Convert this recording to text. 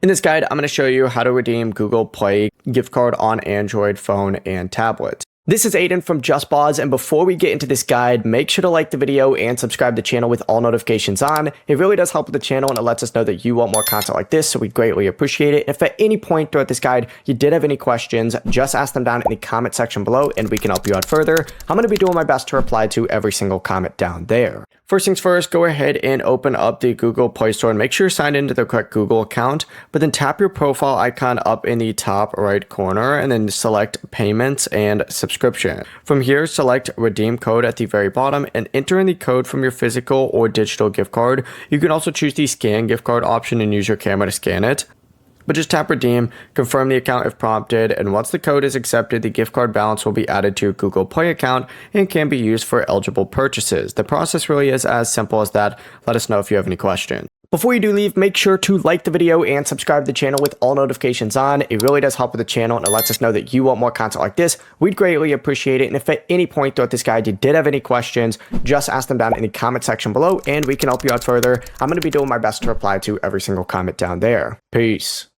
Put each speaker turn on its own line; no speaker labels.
In this guide, I'm going to show you how to redeem Google Play gift card on Android phone and tablet. This is Aiden from JustBoz, and before we get into this guide, make sure to like the video and subscribe to the channel with all notifications on. It really does help with the channel and it lets us know that you want more content like this, so we greatly appreciate it. If at any point throughout this guide you did have any questions, just ask them down in the comment section below and we can help you out further. I'm going to be doing my best to reply to every single comment down there. First things first, go ahead and open up the Google Play Store and make sure you're signed into the correct Google account, but then tap your profile icon up in the top right corner and then select payments and subscription. From here, select redeem code at the very bottom and enter in the code from your physical or digital gift card. You can also choose the scan gift card option and use your camera to scan it. But just tap redeem, confirm the account if prompted, and once the code is accepted, the gift card balance will be added to your Google Play account and can be used for eligible purchases. The process really is as simple as that. Let us know if you have any questions. Before you do leave, make sure to like the video and subscribe to the channel with all notifications on. It really does help with the channel and it lets us know that you want more content like this. We'd greatly appreciate it. And if at any point throughout this guide you did have any questions, just ask them down in the comment section below and we can help you out further. I'm going to be doing my best to reply to every single comment down there. Peace.